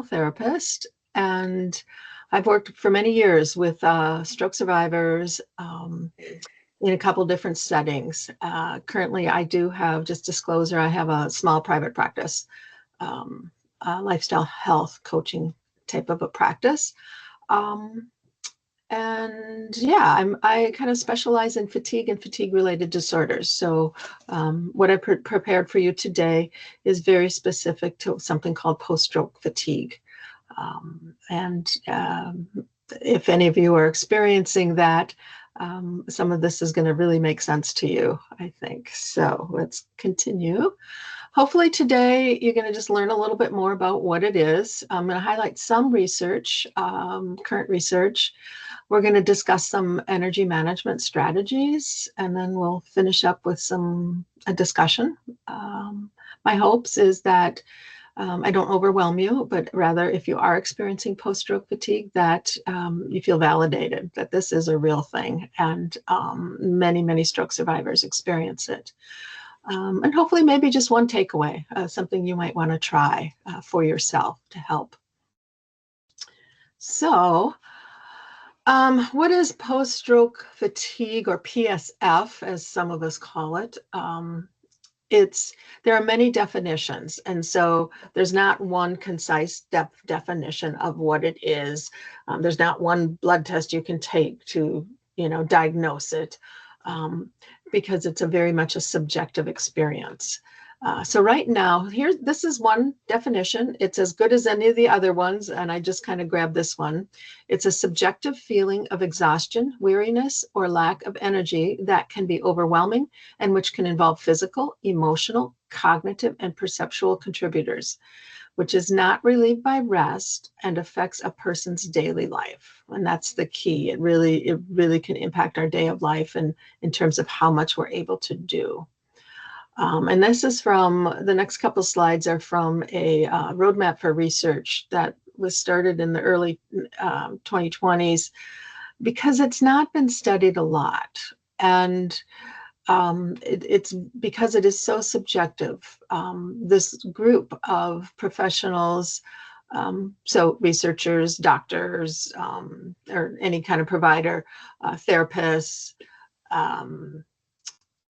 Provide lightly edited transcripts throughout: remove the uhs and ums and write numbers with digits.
therapist, and I've worked for many years with stroke survivors in a couple different settings. Currently, I do have, just disclosure, I have a small private practice, lifestyle health coaching type of a practice. Um, and yeah, I kind of specialize in fatigue and fatigue related disorders. So what I prepared for you today is very specific to something called post-stroke fatigue. And if any of you are experiencing that, some of this is going to really make sense to you, I think. So let's continue. Hopefully today you're going to just learn a little bit more about what it is. I'm going to highlight some research, current research. We're going to discuss some energy management strategies, and then we'll finish up with a discussion. My hopes is that I don't overwhelm you, but rather if you are experiencing post-stroke fatigue, that you feel validated, that this is a real thing, and many, many stroke survivors experience it. And hopefully maybe just one takeaway, something you might want to try for yourself to help. So, what is post-stroke fatigue, or PSF, as some of us call it? There are many definitions, and so there's not one concise definition of what it is. There's not one blood test you can take to, diagnose it, because it's very much a subjective experience. So right now, this is one definition. It's as good as any of the other ones, and I just kind of grabbed this one. It's a subjective feeling of exhaustion, weariness, or lack of energy that can be overwhelming and which can involve physical, emotional, cognitive, and perceptual contributors, which is not relieved by rest and affects a person's daily life. And that's the key. It really can impact our day of life, and in terms of how much we're able to do. And this is from, the next couple slides are from a roadmap for research that was started in the early 2020s, because it's not been studied a lot. And it's because it is so subjective. This group of professionals, so researchers, doctors, or any kind of provider, therapists,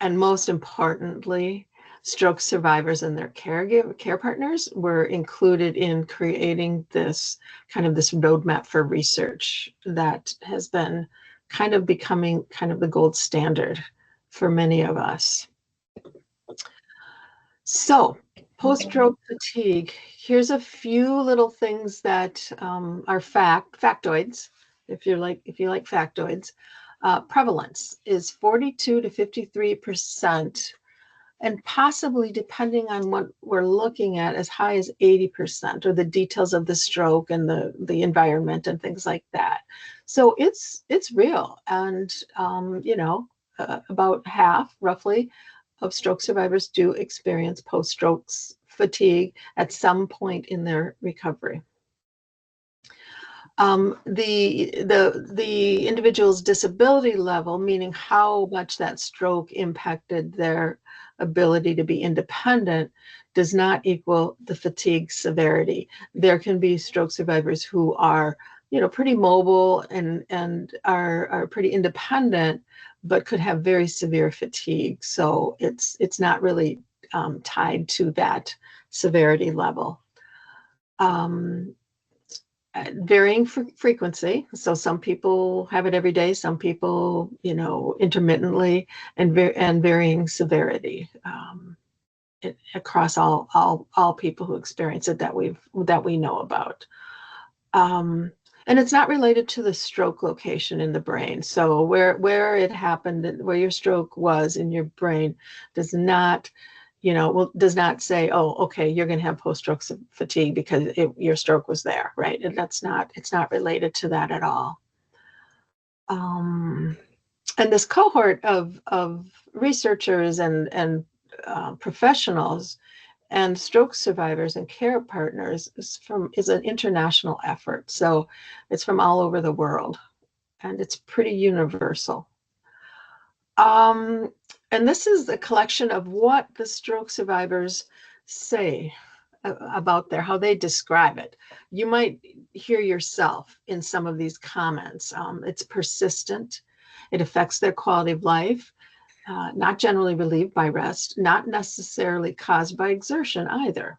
and most importantly, stroke survivors and their care partners were included in creating this roadmap for research that has been kind of becoming kind of the gold standard for many of us. So, post-stroke fatigue, here's a few little things that are factoids, if you like factoids. Prevalence is 42 to 53%, and possibly, depending on what we're looking at, as high as 80%, or the details of the stroke and the environment and things like that. So it's real, and about half, roughly, of stroke survivors do experience post-stroke fatigue at some point in their recovery. The individual's disability level, meaning how much that stroke impacted their ability to be independent, does not equal the fatigue severity. There can be stroke survivors who are, pretty mobile and are pretty independent, but could have very severe fatigue. So it's not really tied to that severity level. Varying frequency. So some people have it every day, some people, intermittently, and varying severity across all people who experience it that we know about. And it's not related to the stroke location in the brain. So where it happened, where your stroke was in your brain, does not say, oh, okay, you're going to have post-stroke fatigue because your stroke was there, right? And it's not related to that at all. And this cohort of researchers and professionals and stroke survivors and care partners is an international effort. So it's from all over the world, and it's pretty universal. And this is a collection of what the stroke survivors say about how they describe it. You might hear yourself in some of these comments. It's persistent. It affects their quality of life. Not generally relieved by rest, not necessarily caused by exertion either.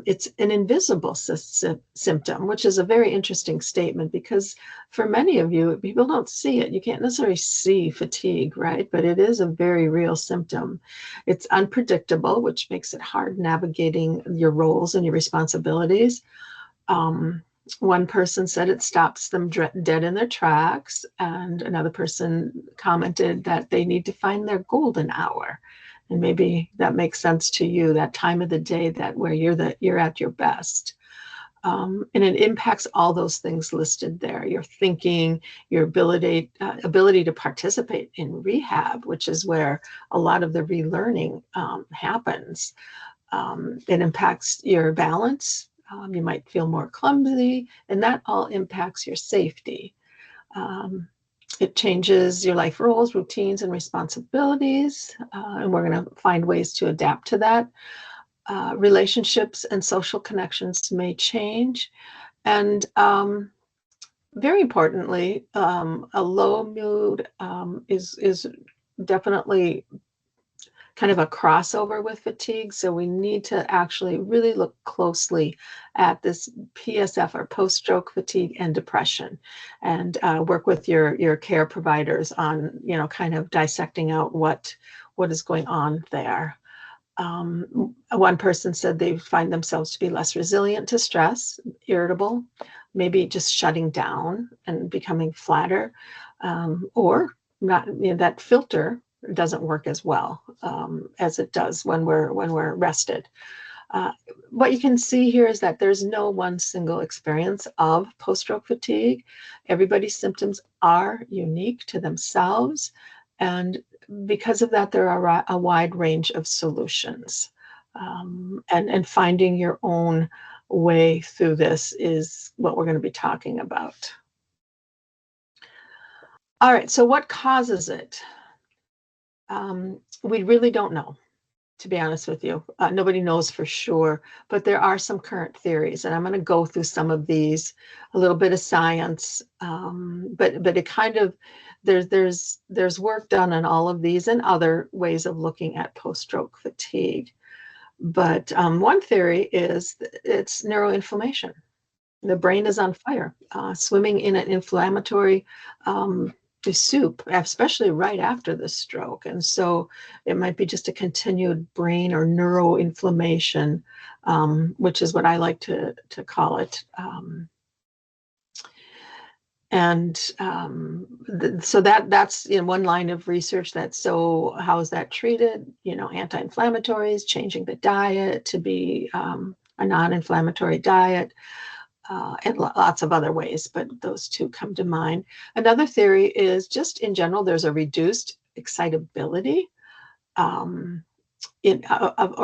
It's an invisible symptom, which is a very interesting statement because for many of you, people don't see it. You can't necessarily see fatigue, right? But it is a very real symptom. It's unpredictable, which makes it hard navigating your roles and your responsibilities. One person said it stops them dead in their tracks, and another person commented that they need to find their golden hour. And maybe that makes sense to you, that time of the day that where you're at your best. And it impacts all those things listed there: your thinking, your ability to participate in rehab, which is where a lot of the relearning happens. It impacts your balance. You might feel more clumsy, and that all impacts your safety. It changes your life roles, routines, and responsibilities, and we're going to find ways to adapt to that. Relationships and social connections may change, and very importantly, a low mood is definitely kind of a crossover with fatigue. So we need to actually really look closely at this PSF, or post-stroke fatigue and depression, and work with your care providers on, kind of dissecting out what is going on there. One person said they find themselves to be less resilient to stress, irritable, maybe just shutting down and becoming flatter, or not, that filter doesn't work as well as it does when we're rested. What you can see here is that there's no one single experience of post-stroke fatigue. Everybody's symptoms are unique to themselves, and because of that, there are a wide range of solutions. And finding your own way through this is what we're going to be talking about. All right, so what causes it? We really don't know, to be honest with you. Nobody knows for sure, but there are some current theories, and I'm going to go through some of these, a little bit of science, but it kind of, there's work done on all of these and other ways of looking at post-stroke fatigue. But one theory is it's neuroinflammation. The brain is on fire, swimming in an inflammatory soup, especially right after the stroke. And so it might be just a continued brain or neuroinflammation, which is what I like to call it. So that's one line of research. So how is that treated? Anti-inflammatories, changing the diet to be a non-inflammatory diet. And lots of other ways, but those two come to mind. Another theory is just in general, there's a reduced excitability or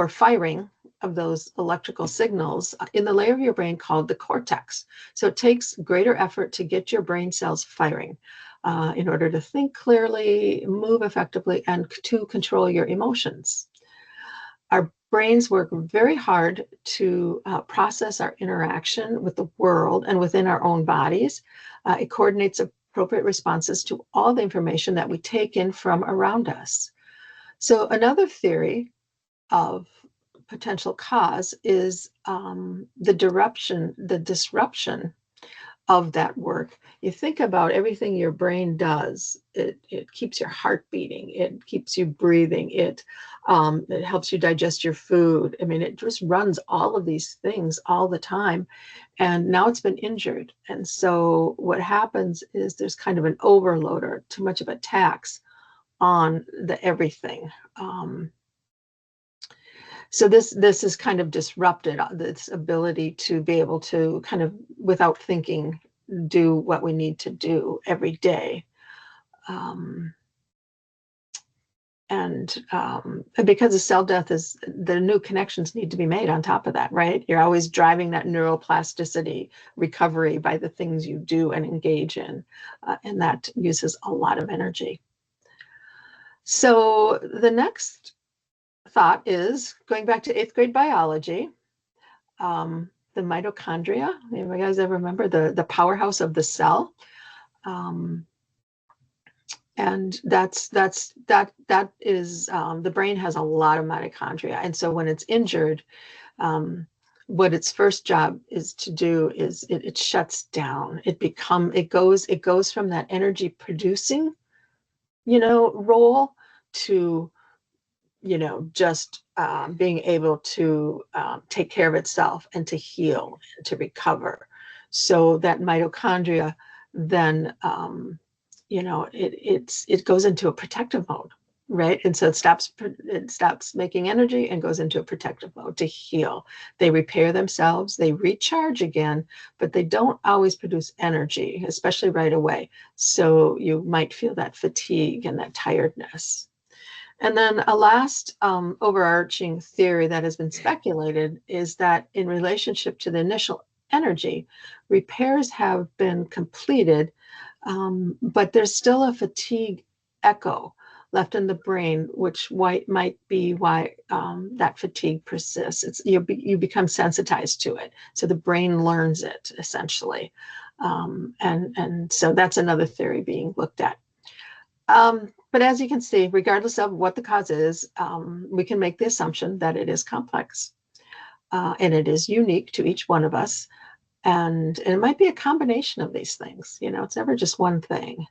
firing of those electrical signals in the layer of your brain called the cortex. So it takes greater effort to get your brain cells firing in order to think clearly, move effectively, and to control your emotions. Our brains work very hard to process our interaction with the world and within our own bodies. It coordinates appropriate responses to all the information that we take in from around us. So another theory of potential cause is the disruption of that work. You think about everything your brain does. It keeps your heart beating. It keeps you breathing. It helps you digest your food. I mean, it just runs all of these things all the time. And now it's been injured. And so what happens is there's kind of an overload or too much of a tax on the everything. So this is kind of disrupted, this ability to be able to kind of, without thinking, do what we need to do every day. And because of cell death, the new connections need to be made on top of that, right? You're always driving that neuroplasticity recovery by the things you do and engage in, and that uses a lot of energy. So the next thought is going back to 8th grade biology. the mitochondria. You guys ever remember the powerhouse of the cell? Um, and that is the brain has a lot of mitochondria, and so when it's injured, um, what its first job is to do is it shuts down. It goes from that energy producing, role to just being able to take care of itself and to heal and to recover. So that mitochondria then, it goes into a protective mode, right? And so it stops making energy and goes into a protective mode to heal. They repair themselves, they recharge again, but they don't always produce energy, especially right away. So you might feel that fatigue and that tiredness. And then a last overarching theory that has been speculated is that in relationship to the initial energy, repairs have been completed, but there's still a fatigue echo left in the brain, which might be why that fatigue persists. You become sensitized to it, so the brain learns it essentially, and so that's another theory being looked at. But as you can see, regardless of what the cause is, we can make the assumption that it is complex and it is unique to each one of us. And it might be a combination of these things. It's never just one thing.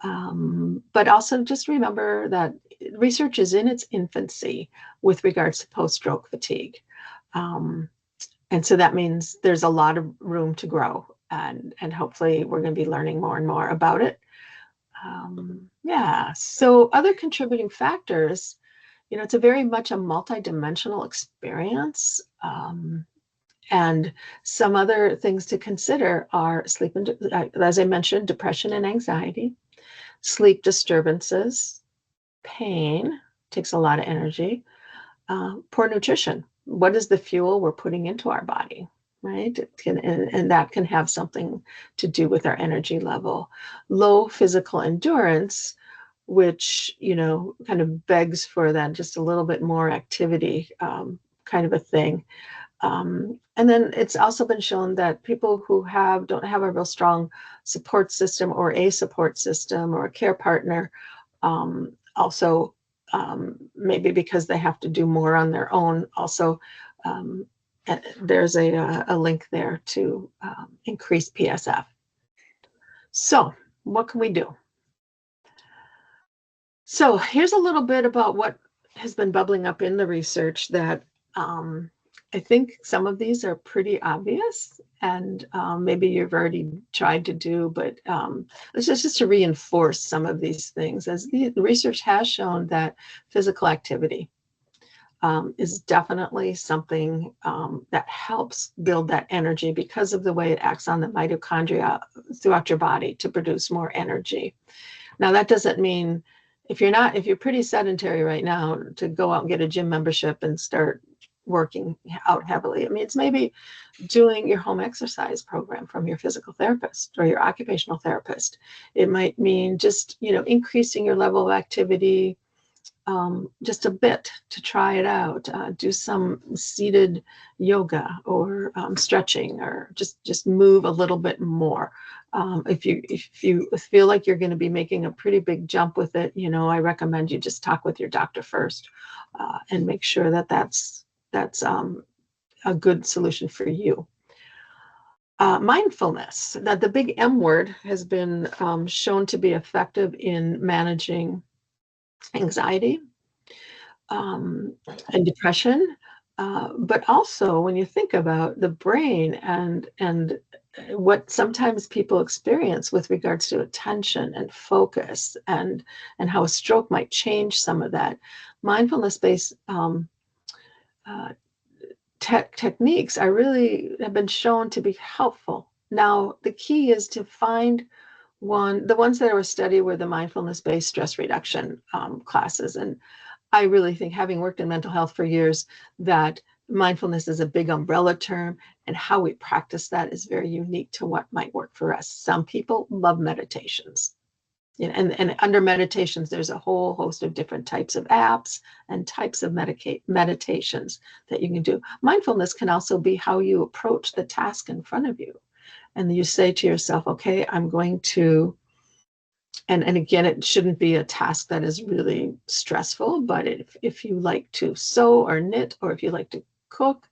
But also just remember that research is in its infancy with regards to post-stroke fatigue. And so that means there's a lot of room to grow. And hopefully we're going to be learning more and more about it. Yeah, so other contributing factors, it's a very much a multidimensional experience. And some other things to consider are sleep, and as I mentioned, depression and anxiety, sleep disturbances, pain, takes a lot of energy, poor nutrition. What is the fuel we're putting into our body? Right? And that can have something to do with our energy level. Low physical endurance, which, kind of begs for that just a little bit more activity, kind of a thing. And then it's also been shown that people who don't have a real strong support system or a support system or a care partner, also maybe because they have to do more on their own, also there's a link there to increase PSF. So what can we do? So here's a little bit about what has been bubbling up in the research that I think some of these are pretty obvious and maybe you've already tried to do, but it's just to reinforce some of these things, as the research has shown that physical activity is definitely something that helps build that energy because of the way it acts on the mitochondria throughout your body to produce more energy. Now, that doesn't mean if you're pretty sedentary right now, to go out and get a gym membership and start working out heavily. It means maybe doing your home exercise program from your physical therapist or your occupational therapist. It might mean just, increasing your level of activity just a bit to try it out. Do some seated yoga or stretching, or just move a little bit more. If you feel like you're going to be making a pretty big jump with it, I recommend you just talk with your doctor first and make sure that that's a good solution for you. Mindfulness, that the big M word, has been shown to be effective in managing anxiety and depression, but also when you think about the brain and what sometimes people experience with regards to attention and focus and how a stroke might change some of that, mindfulness-based techniques have been shown to be helpful. Now, the key is to find the ones that were studied were the mindfulness-based stress reduction classes. And I really think, having worked in mental health for years, that mindfulness is a big umbrella term, and how we practice that is very unique to what might work for us. Some people love meditations. And under meditations, there's a whole host of different types of apps and types of meditations that you can do. Mindfulness can also be how you approach the task in front of you. And you say to yourself, okay, I'm going to, and again, it shouldn't be a task that is really stressful, but if you like to sew or knit, or if you like to cook,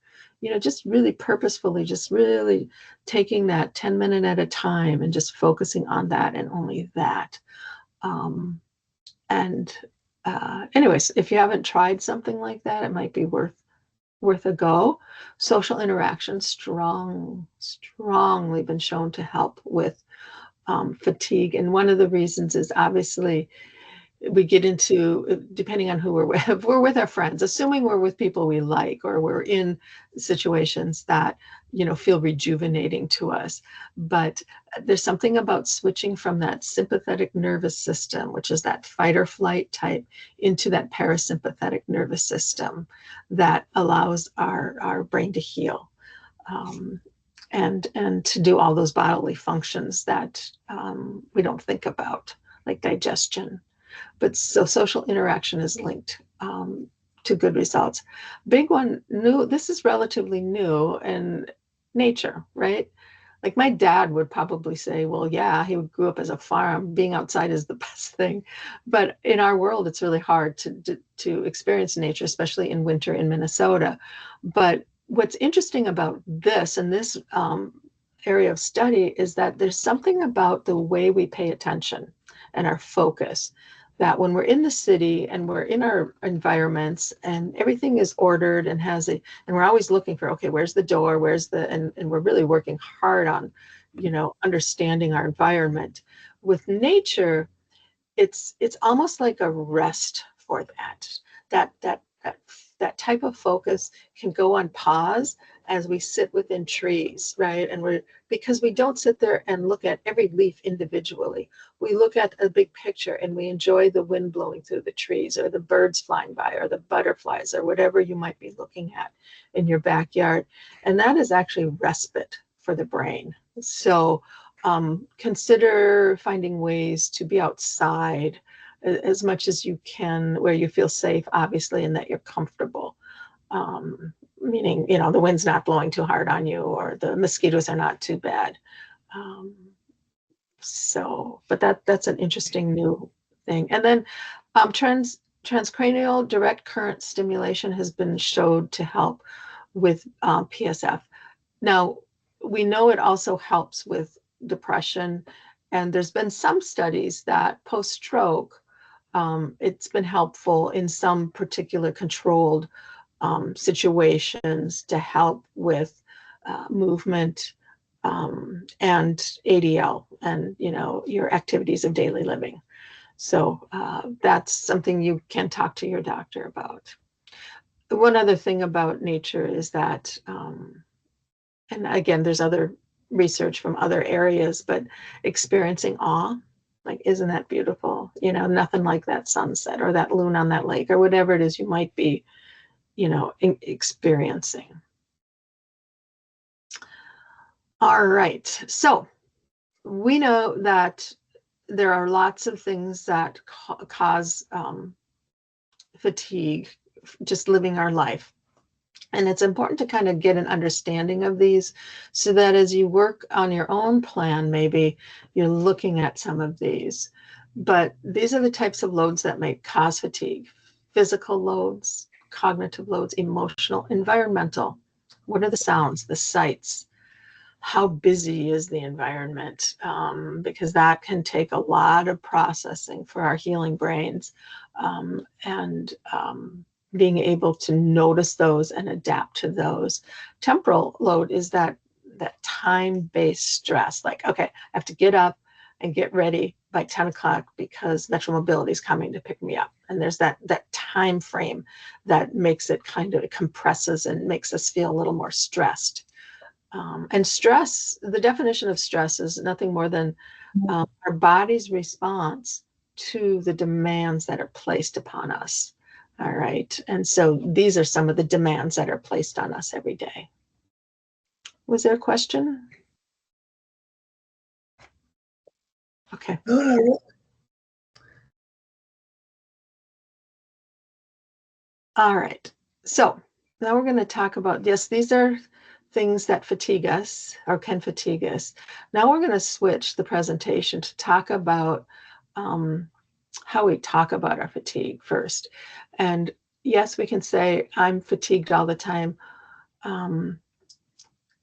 just really purposefully, just really taking that 10-minute at a time and just focusing on that and only that. And anyways, if you haven't tried something like that, it might be worth a go. Social interaction, strongly been shown to help with fatigue. And one of the reasons is obviously we get into, depending on who we're with, if we're with our friends, assuming we're with people we like, or we're in situations that, feel rejuvenating to us. But there's something about switching from that sympathetic nervous system, which is that fight or flight type, into that parasympathetic nervous system that allows our brain to heal. And to do all those bodily functions that we don't think about, like digestion. But so social interaction is linked to good results. Big one, new, this is relatively new, and nature, right? Like my dad would probably say, well, yeah, he grew up as a farm. Being outside is the best thing. But in our world, it's really hard to experience nature, especially in winter in Minnesota. But what's interesting about this and this area of study is that there's something about the way we pay attention and our focus, that when we're in the city and we're in our environments and everything is ordered and and we're always looking for, okay, where's the door, and we're really working hard on, understanding our environment. With nature, it's almost like a rest for that type of focus can go on pause as we sit within trees, right? And because we don't sit there and look at every leaf individually. We look at a big picture and we enjoy the wind blowing through the trees, or the birds flying by, or the butterflies, or whatever you might be looking at in your backyard. And that is actually respite for the brain. So consider finding ways to be outside as much as you can, where you feel safe, obviously, and that you're comfortable. Meaning, the wind's not blowing too hard on you, or the mosquitoes are not too bad. But that's an interesting new thing. And then transcranial direct current stimulation has been showed to help with PSF. Now, we know it also helps with depression, and there's been some studies that post-stroke, it's been helpful in some particular controlled situations to help with movement and ADL and, your activities of daily living. So that's something you can talk to your doctor about. One other thing about nature is that, and again, there's other research from other areas, but experiencing awe, like, isn't that beautiful? Nothing like that sunset or that loon on that lake or whatever it is you might be, experiencing. All right. So we know that there are lots of things that cause fatigue, just living our life. And it's important to kind of get an understanding of these so that as you work on your own plan, maybe you're looking at some of these. But these are the types of loads that may cause fatigue: physical loads, cognitive loads, emotional, environmental. What are the sounds, the sights? How busy is the environment? Because that can take a lot of processing for our healing brains. And being able to notice those and adapt to those. Temporal load is that time-based stress. Like, okay, I have to get up and get ready by 10 o'clock because Metro Mobility is coming to pick me up. And there's that time frame that makes it it compresses and makes us feel a little more stressed. And stress, the definition of stress is nothing more than our body's response to the demands that are placed upon us. All right. And so these are some of the demands that are placed on us every day. Was there a question? Okay. No, All right. So now we're going to talk about, yes, these are things that fatigue us or can fatigue us. Now we're going to switch the presentation to talk about um, how we talk about our fatigue first. And yes, we can say, I'm fatigued all the time. Um,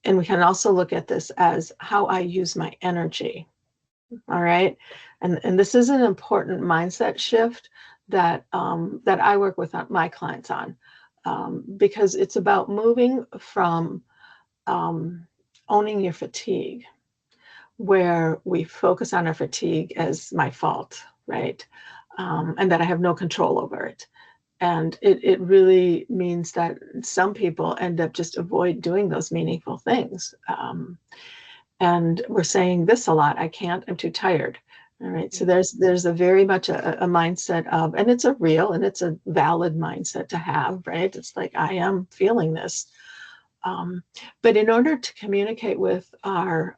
and we can also look at this as how I use my energy. All right. And this is an important mindset shift that I work with my clients on, because it's about moving from um, owning your fatigue, where we focus on our fatigue as my fault, right? And that I have no control over it. And it really means that some people end up just avoid doing those meaningful things. And we're saying this a lot: I can't, I'm too tired. All right. So there's a very much a mindset of, and it's a real and it's a valid mindset to have, right? It's like, I am feeling this. Um, but in order to communicate with our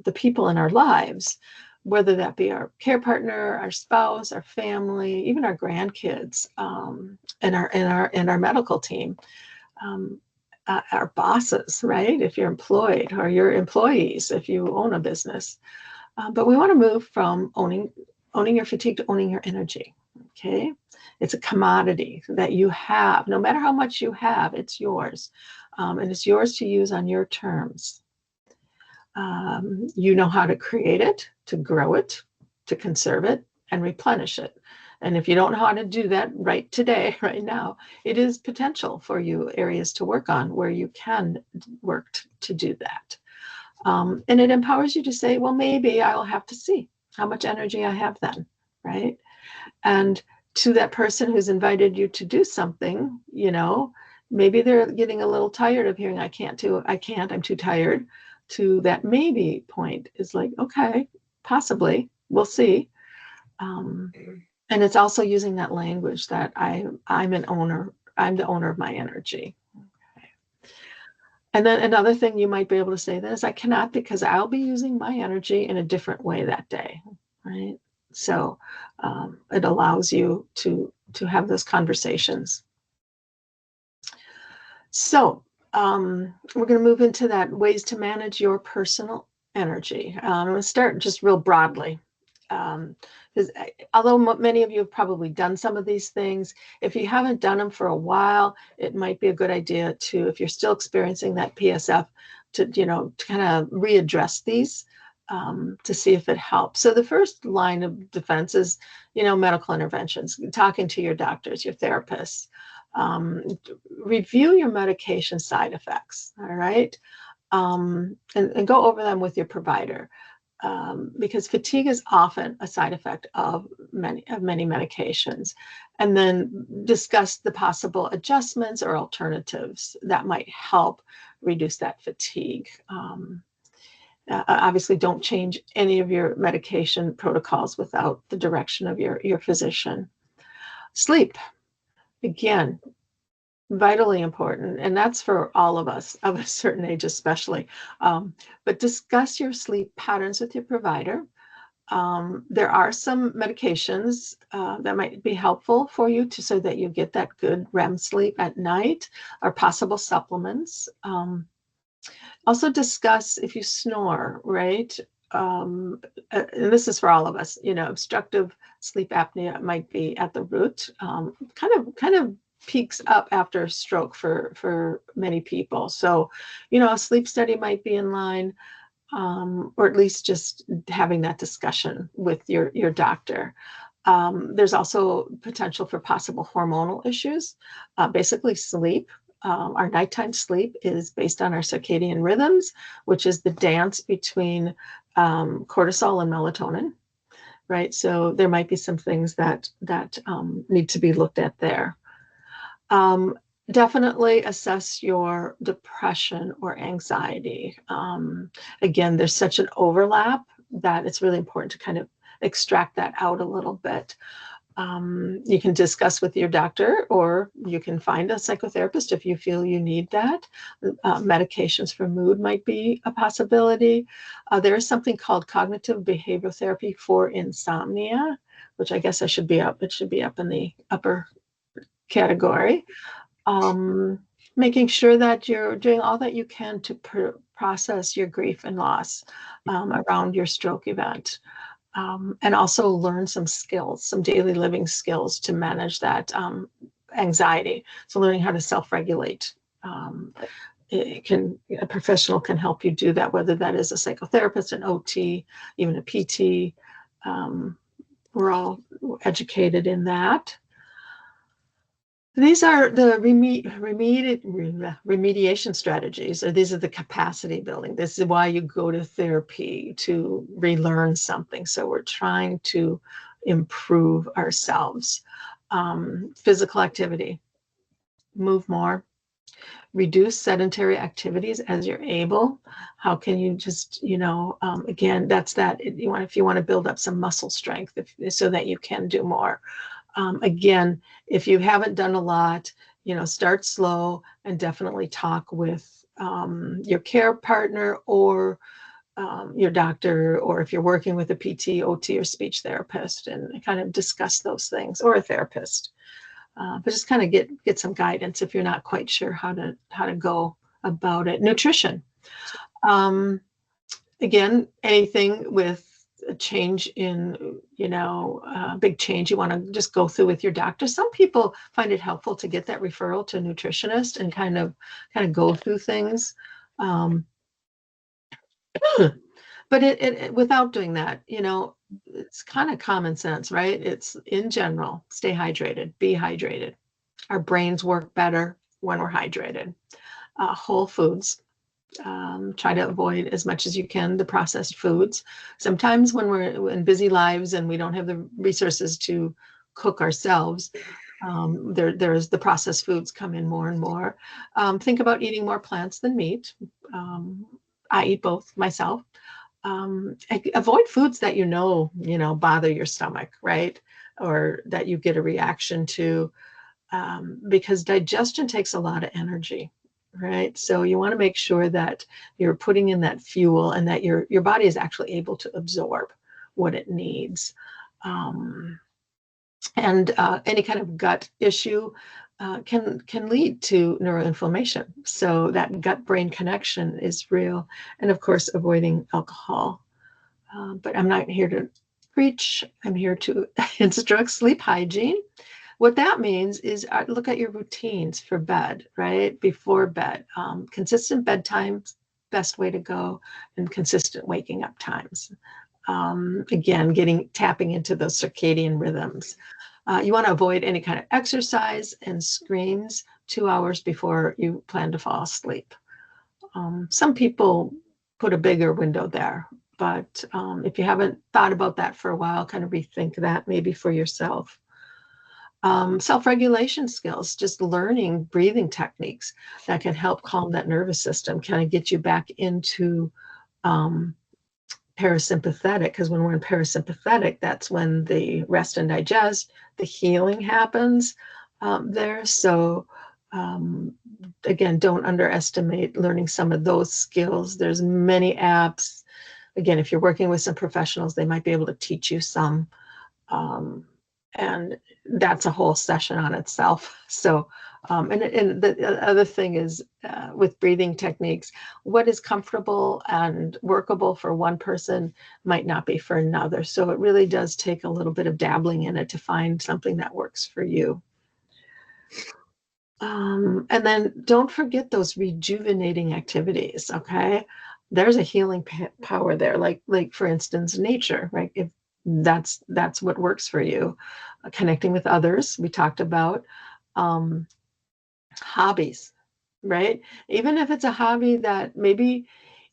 the people in our lives, whether that be our care partner, our spouse, our family, even our grandkids, and our medical team, um, our bosses, right? If you're employed, or your employees, if you own a business. But we want to move from owning your fatigue to owning your energy. Okay, it's a commodity that you have. No matter how much you have, it's yours, and it's yours to use on your terms. You know how to create it, to grow it, to conserve it, and replenish it. And if you don't know how to do that right today, right now, it is potential for you areas to work on where you can work to do that. And it empowers you to say, well, maybe I will have to see how much energy I have then, right? And to that person who's invited you to do something, maybe they're getting a little tired of hearing, I'm too tired. To that maybe point is like, okay, possibly, we'll see. Um, and it's also using that language that I'm the owner of my energy. And then another thing you might be able to say then is, I cannot, because I'll be using my energy in a different way that day, right? So it allows you to have those conversations. So we're going to move into that ways to manage your personal energy. I'm going to start just real broadly. Because although many of you have probably done some of these things, if you haven't done them for a while, it might be a good idea to, if you're still experiencing that PSF, to kind of readdress these, to see if it helps. So the first line of defense is, medical interventions, talking to your doctors, your therapists. Um, Review your medication side effects, all right? And go over them with your provider. Because fatigue is often a side effect of many medications, and then discuss the possible adjustments or alternatives that might help reduce that fatigue. Obviously, don't change any of your medication protocols without the direction of your physician. Sleep, again, vitally important, and that's for all of us of a certain age especially. But discuss your sleep patterns with your provider. There are some medications that might be helpful for you so that you get that good REM sleep at night, or possible supplements. Also discuss if you snore, right? And this is for all of us. Obstructive sleep apnea might be at the root. Kind of peaks up after stroke for many people. So, a sleep study might be in line, or at least just having that discussion with your doctor. There's also potential for possible hormonal issues. Basically, sleep. Our nighttime sleep is based on our circadian rhythms, which is the dance between cortisol and melatonin, right? So there might be some things that need to be looked at there. Definitely assess your depression or anxiety. Again, there's such an overlap that it's really important to kind of extract that out a little bit. You can discuss with your doctor, or you can find a psychotherapist if you feel you need that. Medications for mood might be a possibility. There is something called cognitive behavioral therapy for insomnia, which I guess it should be up in the upper category. Um, Making sure that you're doing all that you can to process your grief and loss around your stroke event. And also learn some skills, some daily living skills to manage that anxiety. So learning how to self-regulate. A professional can help you do that, whether that is a psychotherapist, an OT, even a PT. We're all educated in that. These are the remediation strategies, or these are the capacity building. This is why you go to therapy, to relearn something. So we're trying to improve ourselves. Physical activity, move more, reduce sedentary activities as you're able. How can you just, again, that's that, if you want to build up some muscle strength so that you can do more. Again, if you haven't done a lot, start slow and definitely talk with your care partner or your doctor, or if you're working with a PT, OT, or speech therapist, and kind of discuss those things, or a therapist. But just kind of get some guidance if you're not quite sure how to go about it. Nutrition. Again, anything with a change in, big change you want to just go through with your doctor. Some people find it helpful to get that referral to a nutritionist and kind of go through things. But it without doing that, it's kind of common sense, right? It's in general, stay hydrated, be hydrated. Our brains work better when we're hydrated. Whole foods. Try to avoid as much as you can the processed foods. Sometimes when we're in busy lives and we don't have the resources to cook ourselves, there's the processed foods come in more and more. Think about eating more plants than meat. I eat both myself. Avoid foods that bother your stomach, right? Or that you get a reaction to, because digestion takes a lot of energy. Right. So you want to make sure that you're putting in that fuel and that your body is actually able to absorb what it needs. And any kind of gut issue can lead to neuroinflammation. So that gut-brain connection is real. And of course, avoiding alcohol. But I'm not here to preach. I'm here to instruct sleep hygiene. What that means is look at your routines for bed, right? Before bed, consistent bedtime, best way to go, and consistent waking up times. Again, tapping into those circadian rhythms. You want to avoid any kind of exercise and screens 2 hours before you plan to fall asleep. Some people put a bigger window there, but if you haven't thought about that for a while, kind of rethink that maybe for yourself. Self-regulation skills, just learning breathing techniques that can help calm that nervous system, kind of get you back into parasympathetic, because when we're in parasympathetic, that's when the rest and digest, the healing happens there. So again, don't underestimate learning some of those skills. There's many apps. Again, if you're working with some professionals, they might be able to teach you some. And that's a whole session on itself. So, and the other thing is with breathing techniques, what is comfortable and workable for one person might not be for another. So it really does take a little bit of dabbling in it to find something that works for you. And then don't forget those rejuvenating activities. Okay, there's a healing power there. Like for instance, nature, right? If that's what works for you. Connecting with others, we talked about. Hobbies, right? Even if it's a hobby that maybe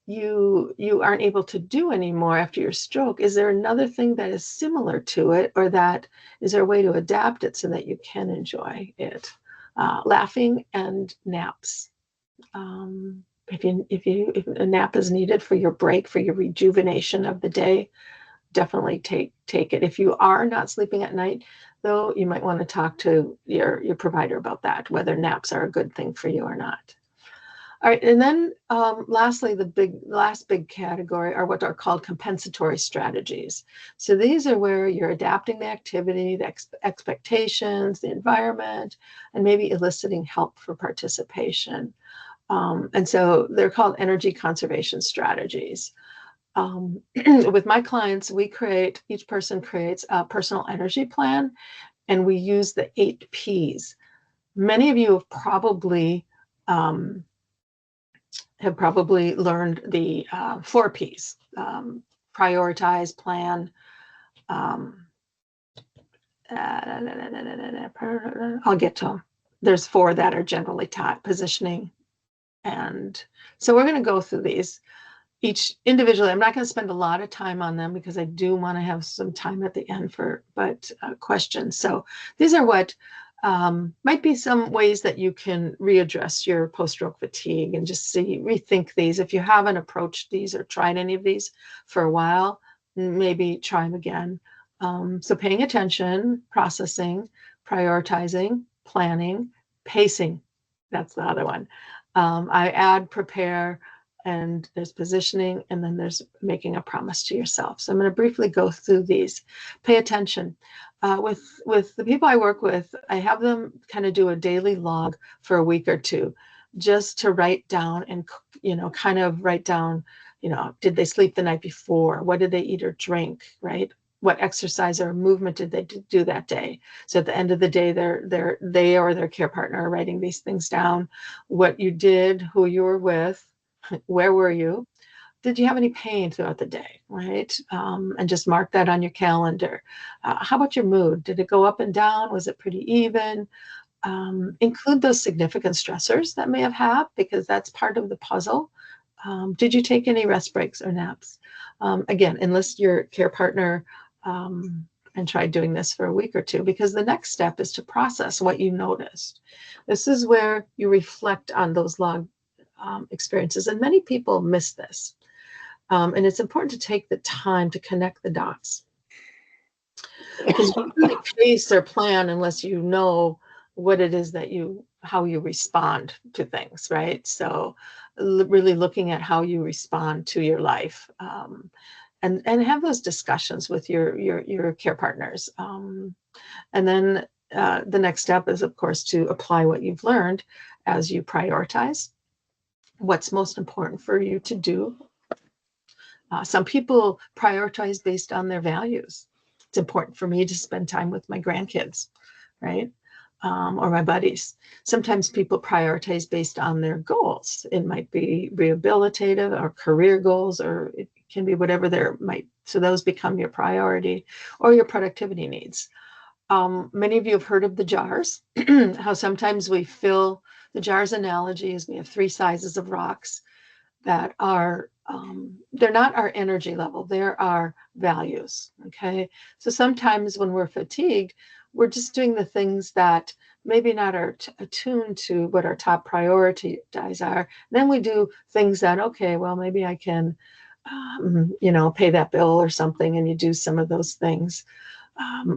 you aren't able to do anymore after your stroke, is there another thing that is similar to it, or that is there a way to adapt it so that you can enjoy it? Laughing and naps. If a nap is needed for your break, for your rejuvenation of the day, definitely take it. If you are not sleeping at night, though, you might want to talk to your provider about that, whether naps are a good thing for you or not. All right, and then lastly, the last big category are what are called compensatory strategies. So these are where you're adapting the activity, the expectations, the environment, and maybe eliciting help for participation. And so they're called energy conservation strategies. With my clients, each person creates a personal energy plan, and we use the 8 Ps. Many of you have probably learned the 4 Ps: prioritize, plan. I'll get to them. There's 4 that are generally taught: positioning. And so we're going to go through these each individually. I'm not going to spend a lot of time on them because I do want to have some time at the end for questions. So these are what might be some ways that you can readdress your post-stroke fatigue and just rethink these. If you haven't approached these or tried any of these for a while, maybe try them again. So paying attention, processing, prioritizing, planning, pacing. That's the other one. I add prepare, and there's positioning, and then there's making a promise to yourself. So I'm going to briefly go through these. Pay attention. With the people I work with, I have them kind of do a daily log for a week or two, just to write down and, kind of write down, did they sleep the night before? What did they eat or drink, right? What exercise or movement did they do that day? So at the end of the day, they or their care partner are writing these things down. What you did, who you were with, where were you? Did you have any pain throughout the day, right? And just mark that on your calendar. How about your mood? Did it go up and down? Was it pretty even? Include those significant stressors that may have happened, because that's part of the puzzle. Did you take any rest breaks or naps? Again, enlist your care partner and try doing this for a week or two, because the next step is to process what you noticed. This is where you reflect on those log experiences, and many people miss this. And it's important to take the time to connect the dots, because you can't pace or plan unless you know what it is how you respond to things, right? So really looking at how you respond to your life, and have those discussions with your care partners. And then the next step is, of course, to apply what you've learned as you prioritize what's most important for you to do. Some people prioritize based on their values. It's important for me to spend time with my grandkids, right? Or my buddies. Sometimes people prioritize based on their goals. It might be rehabilitative or career goals, or it can be whatever so those become your priority, or your productivity needs. Many of you have heard of the jars, how sometimes we fill the jars. Analogy is we have 3 sizes of rocks that are, they're not our energy level, they're our values, okay? So sometimes when we're fatigued, we're just doing the things that maybe not are attuned to what our top priorities are. Then we do things that, okay, well, maybe I can, pay that bill or something, and you do some of those things.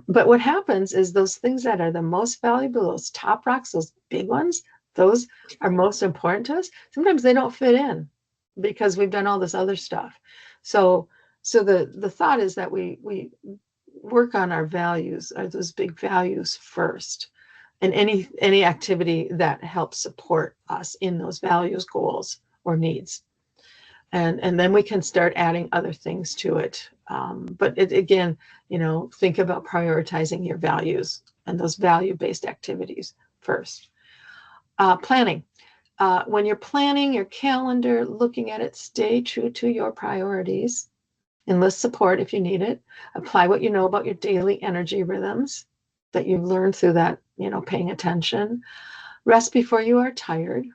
But what happens is those things that are the most valuable, those top rocks, those big ones, those are most important to us. Sometimes they don't fit in because we've done all this other stuff. So the thought is that we work on our values, or those big values first, and any activity that helps support us in those values, goals, or needs. And then we can start adding other things to it. But again, think about prioritizing your values and those value-based activities first. Planning. When you're planning your calendar, looking at it, stay true to your priorities. Enlist support if you need it. Apply what you know about your daily energy rhythms that you've learned through that, paying attention. Rest before you are tired.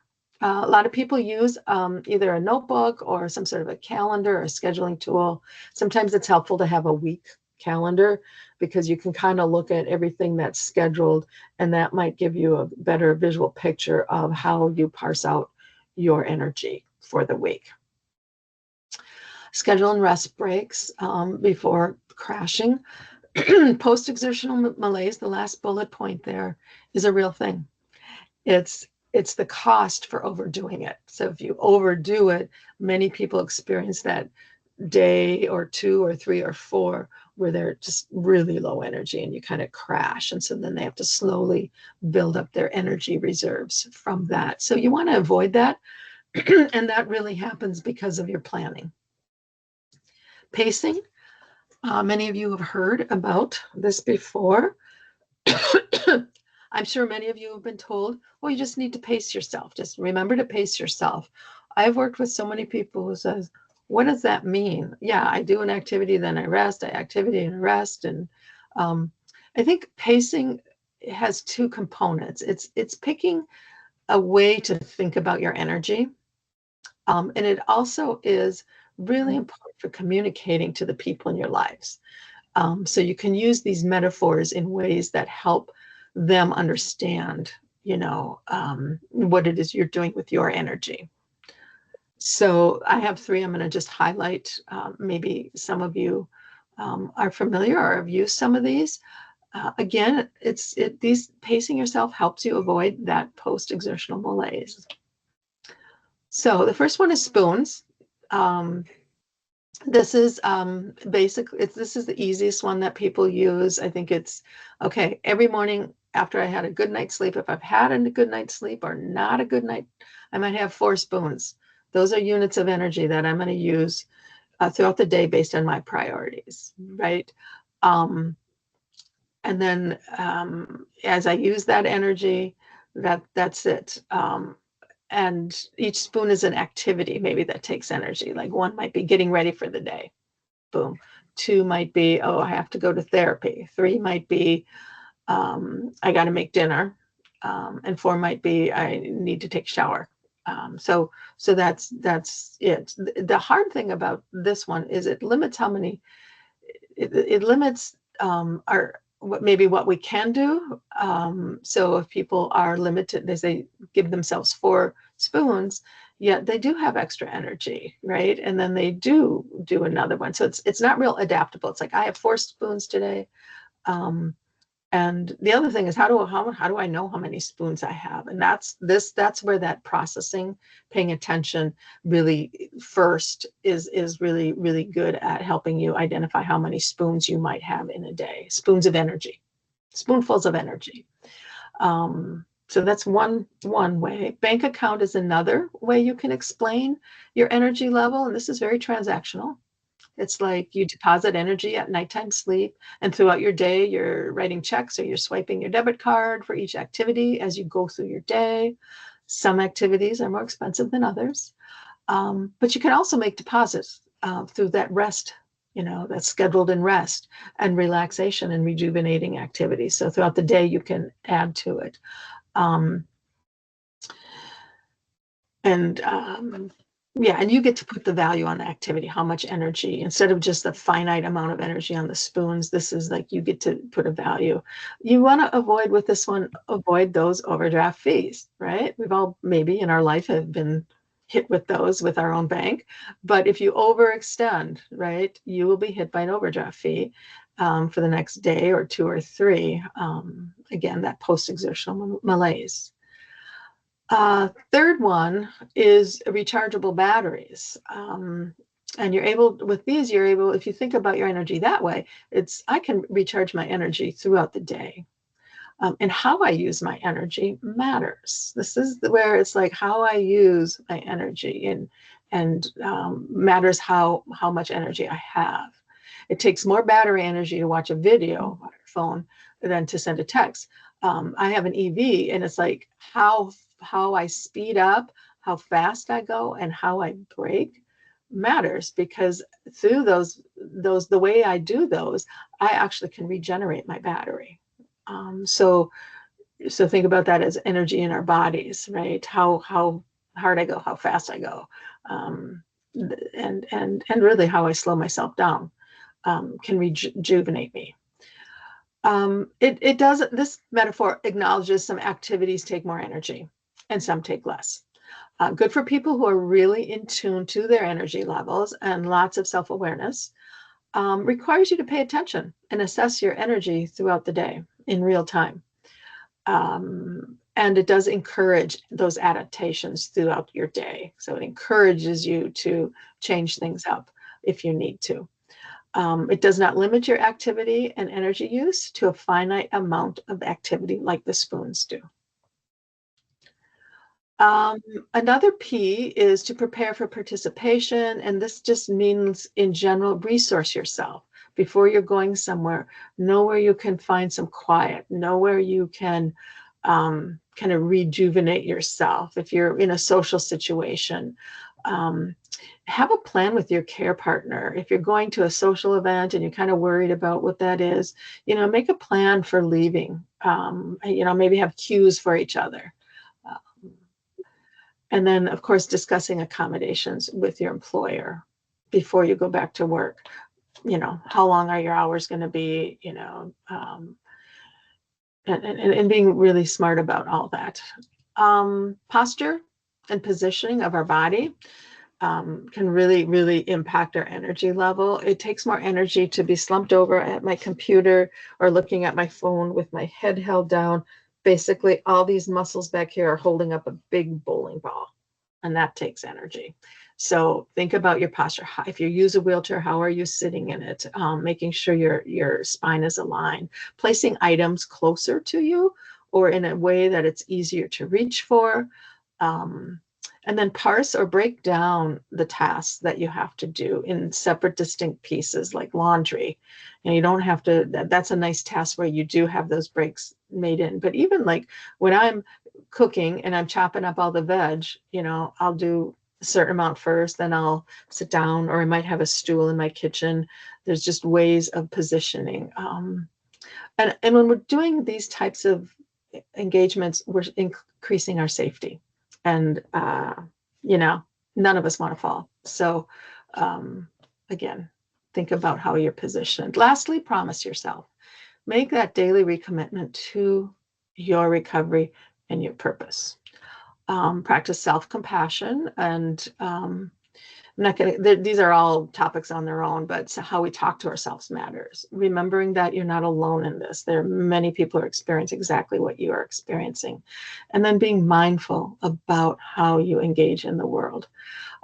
A lot of people use either a notebook or some sort of a calendar or a scheduling tool. Sometimes it's helpful to have a week calendar, because you can kind of look at everything that's scheduled, and that might give you a better visual picture of how you parse out your energy for the week. Schedule and rest breaks before crashing. Post-exertional malaise, the last bullet point there, is a real thing. It's it's the cost for overdoing it. So if you overdo it, many people experience that day or two or three or four where they're just really low energy and you kind of crash. And so then they have to slowly build up their energy reserves from that. So you want to avoid that. And that really happens because of your planning. Pacing. Many of you have heard about this before. I'm sure many of you have been told, well, you just need to pace yourself. Just remember to pace yourself. I've worked with so many people who says, what does that mean? Yeah, I do an activity, then I rest, I activity and rest. And I think pacing has two components. It's picking a way to think about your energy. And it also is really important for communicating to the people in your lives. So you can use these metaphors in ways that help them understand, what it is you're doing with your energy. So I have three. I'm going to just highlight. Maybe some of you are familiar or have used some of these. Again, these pacing yourself helps you avoid that post-exertional malaise. So the first one is spoons. This is basically, this is the easiest one that people use. I think it's, okay, every morning after I had a good night's sleep, if I've had a good night's sleep or not a good night, I might have 4 spoons. Those are units of energy that I'm going to use throughout the day based on my priorities, right? And then as I use that energy, that's it. And each spoon is an activity maybe that takes energy. Like one might be getting ready for the day. Boom. 2 might be, oh, I have to go to therapy. 3 might be, I got to make dinner. And 4 might be, I need to take a shower. So that's it. The hard thing about this one is it limits how many, it limits what we can do. So if people are limited, they give themselves 4 spoons, yet they do have extra energy, right? And then they do another one. So it's not real adaptable. It's like I have 4 spoons today. And the other thing is how do I know how many spoons I have? And that's where that processing, paying attention really first is really, really good at helping you identify how many spoons you might have in a day. Spoons of energy, spoonfuls of energy. So that's one way. Bank account is another way you can explain your energy level. And this is very transactional. It's like you deposit energy at nighttime sleep, and throughout your day, you're writing checks or you're swiping your debit card for each activity as you go through your day. Some activities are more expensive than others, but you can also make deposits through that rest, that's scheduled in rest and relaxation and rejuvenating activities. So throughout the day, you can add to it. And you get to put the value on the activity, how much energy, instead of just the finite amount of energy on the spoons. This is like you get to put a value. You want to avoid with this one, avoid those overdraft fees, right? We've all maybe in our life have been hit with those with our own bank. But if you overextend, right, you will be hit by an overdraft fee for the next day or 2 or 3. Again, that post-exertional malaise. Third one is rechargeable batteries. And you're able, with these, if you think about your energy that way, I can recharge my energy throughout the day. And how I use my energy matters. This is where it's like how I use my energy and matters how much energy I have. It takes more battery energy to watch a video on your phone than to send a text. I have an EV, and it's like how I speed up, how fast I go, and how I brake matters, because through those the way I do those, I actually can regenerate my battery. So think about that as energy in our bodies, right? How hard I go, how fast I go, and really how I slow myself down can rejuvenate me. It does. This metaphor acknowledges some activities take more energy and some take less. Good for people who are really in tune to their energy levels and lots of self-awareness. Requires you to pay attention and assess your energy throughout the day in real time. And it does encourage those adaptations throughout your day. So it encourages you to change things up if you need to. It does not limit your activity and energy use to a finite amount of activity like the spoons do. Um, Another P is to prepare for participation, and this just means, in general, resource yourself before you're going somewhere. Know where you can find some quiet. Know where you can kind of rejuvenate yourself. If you're in a social situation, um, have a plan with your care partner. If you're going to a social event and you're kind of worried about what that is, make a plan for leaving. Maybe have cues for each other. And then, of course, discussing accommodations with your employer before you go back to work. How long are your hours going to be, and being really smart about all that. Posture and positioning of our body can really, really impact our energy level. It takes more energy to be slumped over at my computer or looking at my phone with my head held down. Basically, all these muscles back here are holding up a big bowling ball, and that takes energy. So think about your posture. If you use a wheelchair, how are you sitting in it? Making sure your spine is aligned, placing items closer to you or in a way that it's easier to reach for. Um, and then parse or break down the tasks that you have to do in separate, distinct pieces, like laundry. And you don't have to, that's a nice task where you do have those breaks made in. But even like when I'm cooking and I'm chopping up all the veg, I'll do a certain amount first, then I'll sit down, or I might have a stool in my kitchen. There's just ways of positioning. And when we're doing these types of engagements, we're increasing our safety. And, none of us want to fall. So, again, think about how you're positioned. Lastly, promise yourself. Make that daily recommitment to your recovery and your purpose. Practice self-compassion, and I'm not going to, these are all topics on their own, but how we talk to ourselves matters. Remembering that you're not alone in this. There are many people who experience exactly what you are experiencing. And then being mindful about how you engage in the world.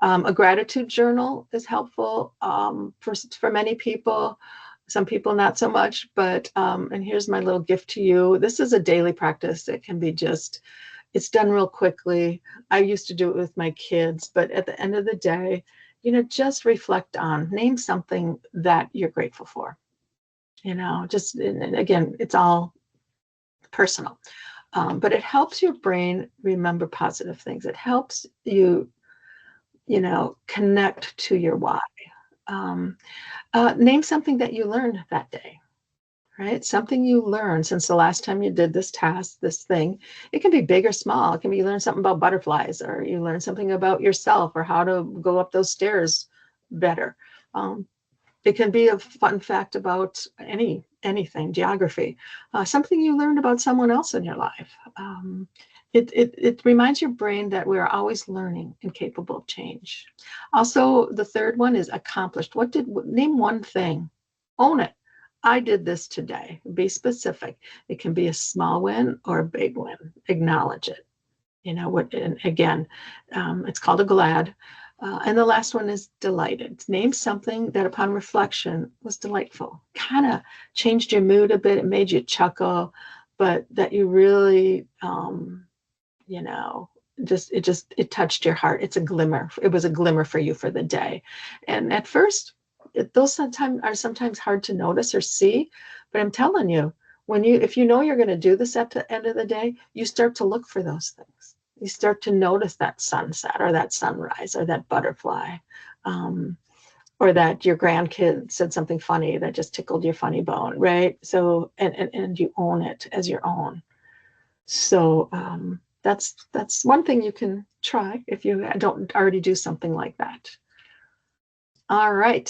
A gratitude journal is helpful for many people. Some people not so much, but and here's my little gift to you. This is a daily practice. It can be it's done real quickly. I used to do it with my kids, but at the end of the day, just reflect on, name something that you're grateful for. And again, it's all personal, but it helps your brain remember positive things. It helps you, connect to your why. Um, Name something that you learned that day. Right? Something you learned since the last time you did this task, this thing. It can be big or small. It can be you learn something about butterflies, or you learn something about yourself, or how to go up those stairs better. It can be a fun fact about anything, geography, something you learned about someone else in your life. It reminds your brain that we're always learning and capable of change. Also, the third one is accomplished. Name one thing, own it. I did this today. Be specific. It can be a small win or a big win. Acknowledge it. And again, it's called a GLAD. And the last one is delighted. Name something that upon reflection was delightful. Kind of changed your mood a bit. It made you chuckle, but that you really, it touched your heart. It's a glimmer. It was a glimmer for you for the day. And at first, those sometimes hard to notice or see, but I'm telling you, if you know you're going to do this at the end of the day, you start to look for those things. You start to notice that sunset or that sunrise or that butterfly, or that your grandkid said something funny that just tickled your funny bone, right? So, and you own it as your own. So that's one thing you can try if you don't already do something like that. All right.